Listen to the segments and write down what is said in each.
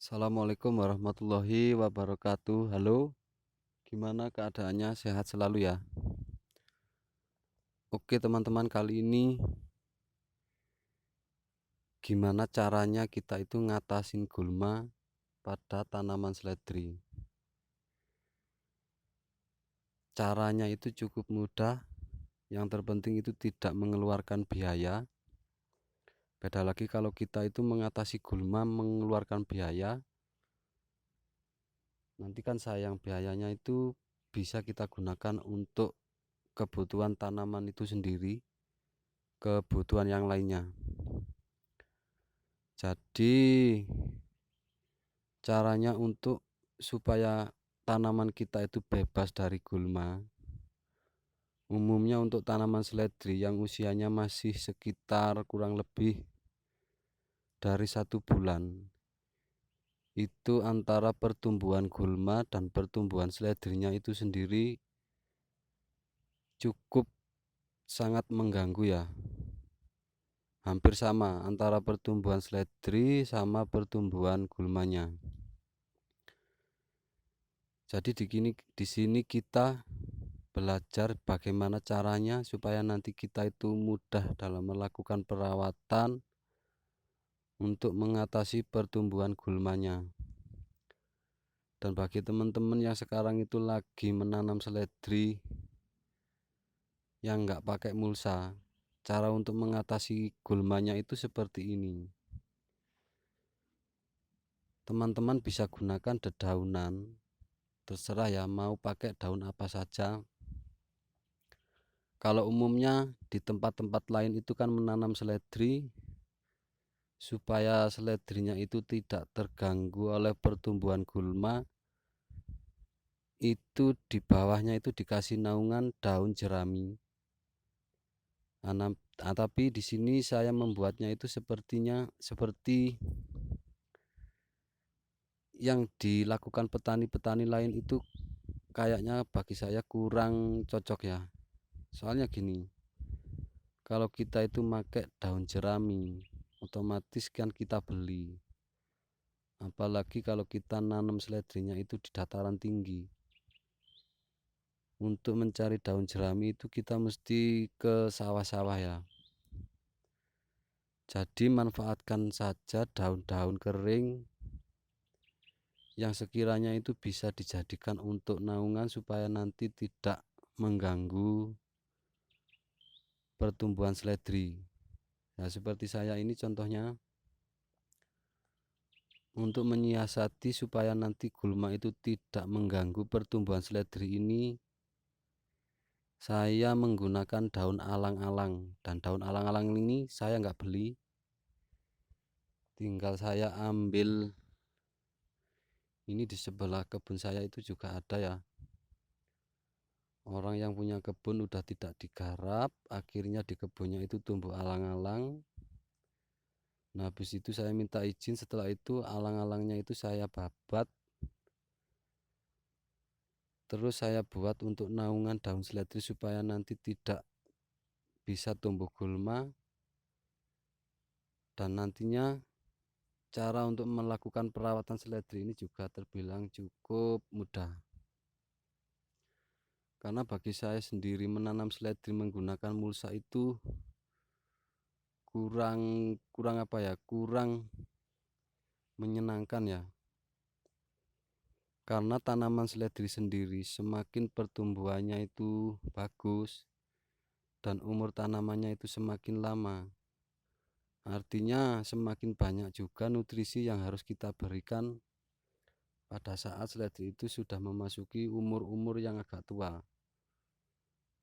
Assalamualaikum warahmatullahi wabarakatuh. Halo, gimana keadaannya? Sehat selalu ya? Oke teman-teman, kali ini gimana caranya kita itu ngatasin gulma pada tanaman seledri. Caranya itu cukup mudah, yang terpenting itu tidak mengeluarkan biaya. Beda lagi kalau kita itu mengatasi gulma mengeluarkan biaya, nanti kan sayang, biayanya itu bisa kita gunakan untuk kebutuhan tanaman itu sendiri, kebutuhan yang lainnya. Jadi caranya untuk supaya tanaman kita itu bebas dari gulma, umumnya untuk tanaman seledri yang usianya masih sekitar kurang lebih dari 1 bulan, itu antara pertumbuhan gulma dan pertumbuhan seledrinya itu sendiri cukup sangat mengganggu ya. Hampir sama antara pertumbuhan seledri sama pertumbuhan gulmanya. Jadi di sini kita belajar bagaimana caranya supaya nanti kita itu mudah dalam melakukan perawatan untuk mengatasi pertumbuhan gulmanya. Dan bagi teman-teman yang sekarang itu lagi menanam seledri yang nggak pakai mulsa, cara untuk mengatasi gulmanya itu seperti ini. Teman-teman bisa gunakan dedaunan, terserah ya mau pakai daun apa saja. Kalau umumnya di tempat-tempat lain itu kan menanam seledri supaya seledrinya itu tidak terganggu oleh pertumbuhan gulma, itu di bawahnya itu dikasih naungan daun jerami. Tapi di sini saya membuatnya itu sepertinya seperti yang dilakukan petani-petani lain itu kayaknya bagi saya kurang cocok ya. Soalnya gini, kalau kita itu pakai daun jerami, otomatis kan kita beli. Apalagi kalau kita nanam seledrinya itu di dataran tinggi. Untuk mencari daun jerami itu kita mesti ke sawah-sawah ya. Jadi manfaatkan saja daun-daun kering yang sekiranya itu bisa dijadikan untuk naungan supaya nanti tidak mengganggu pertumbuhan seledri. Nah, seperti saya ini contohnya, untuk menyiasati supaya nanti gulma itu tidak mengganggu pertumbuhan seledri ini, saya menggunakan daun alang-alang. Dan daun alang-alang ini saya nggak beli, tinggal saya ambil. Ini di sebelah kebun saya itu juga ada ya, orang yang punya kebun udah tidak digarap, akhirnya di kebunnya itu tumbuh alang-alang. Nah habis itu saya minta izin, setelah itu alang-alangnya itu saya babat, terus saya buat untuk naungan daun seledri supaya nanti tidak bisa tumbuh gulma. Dan nantinya cara untuk melakukan perawatan seledri ini juga terbilang cukup mudah, karena bagi saya sendiri menanam seledri menggunakan mulsa itu kurang menyenangkan ya. Karena tanaman seledri sendiri semakin pertumbuhannya itu bagus dan umur tanamannya itu semakin lama, artinya semakin banyak juga nutrisi yang harus kita berikan pada saat seledri itu sudah memasuki umur-umur yang agak tua.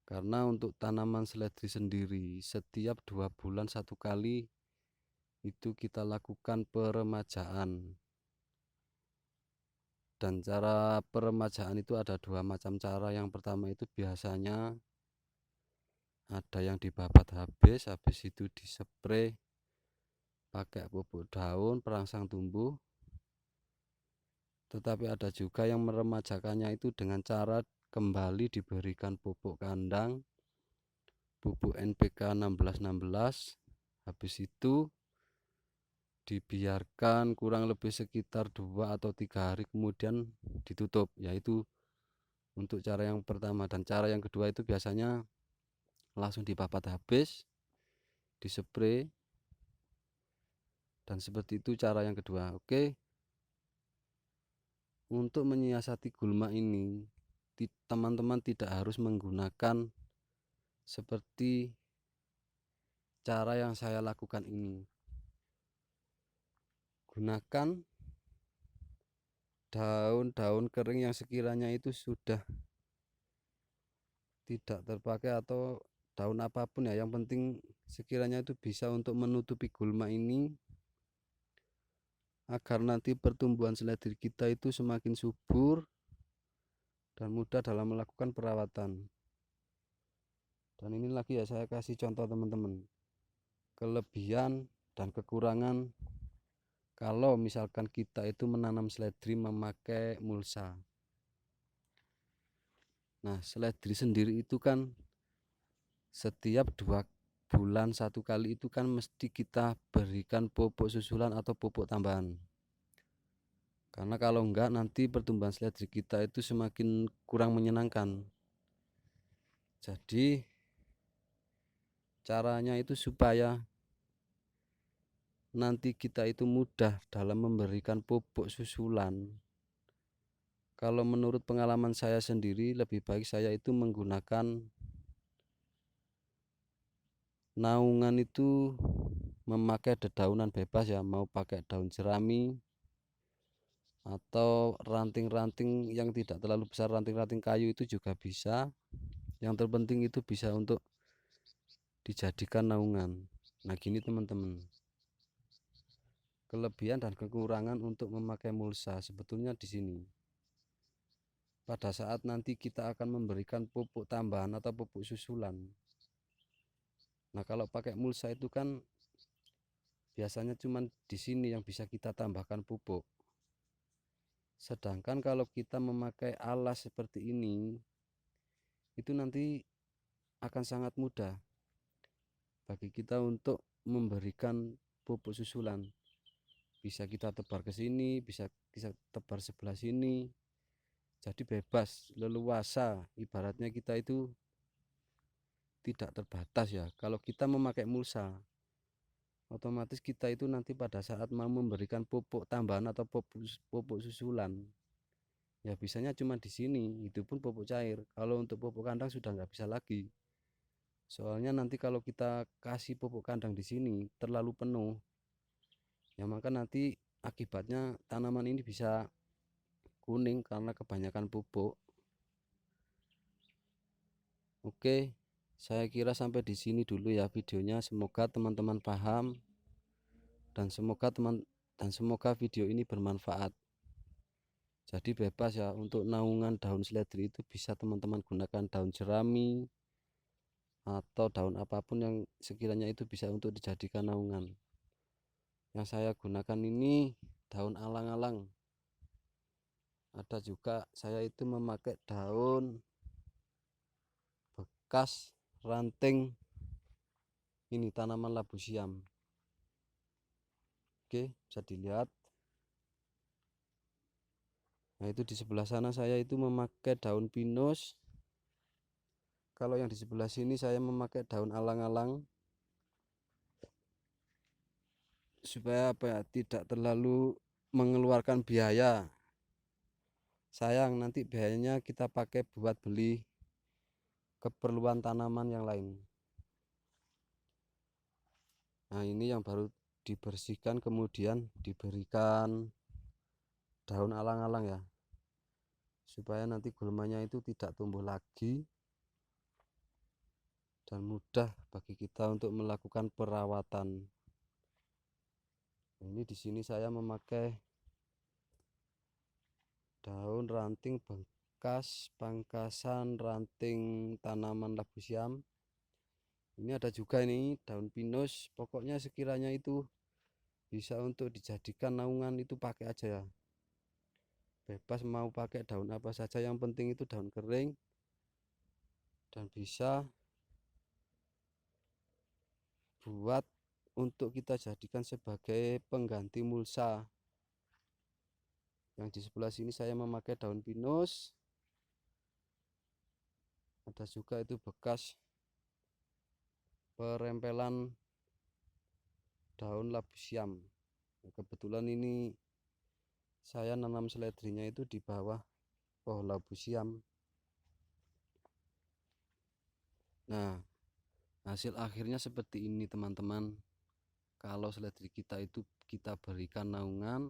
Karena untuk tanaman seledri sendiri setiap 2 bulan 1 kali itu kita lakukan peremajaan. Dan cara peremajaan itu ada 2 macam cara. Yang pertama itu biasanya ada yang dibabat habis itu dispray pakai pupuk daun perangsang tumbuh. Tetapi ada juga yang meremajakannya itu dengan cara kembali diberikan pupuk kandang, pupuk NPK 1616. Habis itu dibiarkan kurang lebih sekitar 2 atau 3 hari kemudian ditutup, yaitu untuk cara yang pertama. Dan cara yang kedua itu biasanya langsung dipapat habis, dispray, dan seperti itu cara yang kedua. Oke, untuk menyiasati gulma ini teman-teman tidak harus menggunakan seperti cara yang saya lakukan ini. Gunakan daun-daun kering yang sekiranya itu sudah tidak terpakai atau daun apapun ya, yang penting sekiranya itu bisa untuk menutupi gulma ini agar nanti pertumbuhan seledri kita itu semakin subur dan mudah dalam melakukan perawatan. Dan ini lagi ya saya kasih contoh teman-teman, kelebihan dan kekurangan kalau misalkan kita itu menanam seledri memakai mulsa. Nah, seledri sendiri itu kan setiap 2 bulan 1 kali itu kan mesti kita berikan pupuk susulan atau pupuk tambahan. Karena kalau enggak nanti pertumbuhan seledri kita itu semakin kurang menyenangkan. Jadi caranya itu supaya nanti kita itu mudah dalam memberikan pupuk susulan. Kalau menurut pengalaman saya sendiri, lebih baik saya itu menggunakan naungan itu memakai dedaunan bebas ya, mau pakai daun jerami atau ranting-ranting yang tidak terlalu besar, ranting-ranting kayu itu juga bisa. Yang terpenting itu bisa untuk dijadikan naungan. Nah, gini teman-teman, kelebihan dan kekurangan untuk memakai mulsa sebetulnya di sini. Pada saat nanti kita akan memberikan pupuk tambahan atau pupuk susulan. Nah, kalau pakai mulsa itu kan biasanya cuma di sini yang bisa kita tambahkan pupuk. Sedangkan kalau kita memakai alas seperti ini, itu nanti akan sangat mudah bagi kita untuk memberikan pupuk susulan. Bisa kita tebar ke sini, bisa kita tebar sebelah sini. Jadi bebas, leluasa. Ibaratnya kita itu tidak terbatas ya. Kalau kita memakai mulsa, otomatis kita itu nanti pada saat mau memberikan pupuk tambahan atau pupuk susulan, ya bisanya cuma di sini, itu pun pupuk cair. Kalau untuk pupuk kandang sudah nggak bisa lagi. Soalnya nanti kalau kita kasih pupuk kandang di sini terlalu penuh, ya maka nanti akibatnya tanaman ini bisa kuning karena kebanyakan pupuk. Oke, saya kira sampai di sini dulu ya videonya. Semoga teman-teman paham dan semoga video ini bermanfaat. Jadi bebas ya, untuk naungan daun seledri itu bisa teman-teman gunakan daun jerami atau daun apapun yang sekiranya itu bisa untuk dijadikan naungan. Yang saya gunakan ini daun alang-alang. Ada juga saya itu memakai daun bekas ranting ini tanaman labu siam. Oke, bisa dilihat. Nah, itu di sebelah sana saya itu memakai daun pinus. Kalau yang di sebelah sini saya memakai daun alang-alang. Supaya apa ya, tidak terlalu mengeluarkan biaya. Sayang nanti biayanya kita pakai buat beli keperluan tanaman yang lain. Nah, ini yang baru dibersihkan kemudian diberikan daun alang-alang ya, supaya nanti gulmanya itu tidak tumbuh lagi dan mudah bagi kita untuk melakukan perawatan. Ini di sini saya memakai daun ranting bekas pangkasan ranting tanaman labu siam. Ini ada juga ini daun pinus. Pokoknya sekiranya itu bisa untuk dijadikan naungan itu pakai aja ya. Bebas mau pakai daun apa saja, yang penting itu daun kering dan bisa buat untuk kita jadikan sebagai pengganti mulsa. Yang di sebelah sini saya memakai daun pinus, ada juga itu bekas perempelan daun labu siam. Kebetulan ini saya nanam seledrinya itu di bawah pohon labu siam. Nah, hasil akhirnya seperti ini teman-teman. Kalau seledri kita itu kita berikan naungan,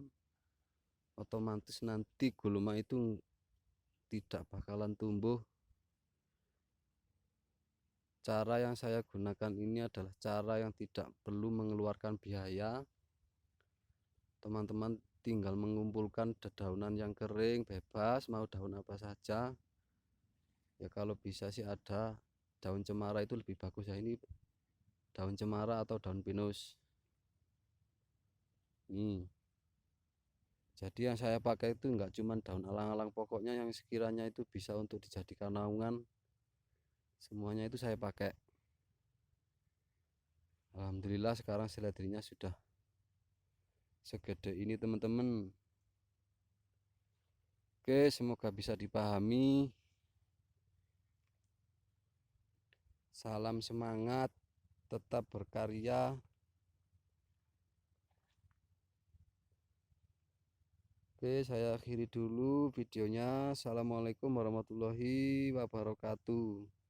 otomatis nanti gulma itu tidak bakalan tumbuh. Cara yang saya gunakan ini adalah cara yang tidak perlu mengeluarkan biaya. Teman-teman tinggal mengumpulkan dedaunan yang kering bebas, mau daun apa saja ya. Kalau bisa sih ada daun cemara itu lebih bagus ya. Ini daun cemara atau daun pinus nih. Jadi yang saya pakai itu enggak cuma daun alang-alang, pokoknya yang sekiranya itu bisa untuk dijadikan naungan, semuanya itu saya pakai. Alhamdulillah sekarang seledrinya sudah segede ini teman-teman. Oke, semoga bisa dipahami. Salam semangat, tetap berkarya. Oke, saya akhiri dulu videonya. Assalamualaikum warahmatullahi wabarakatuh.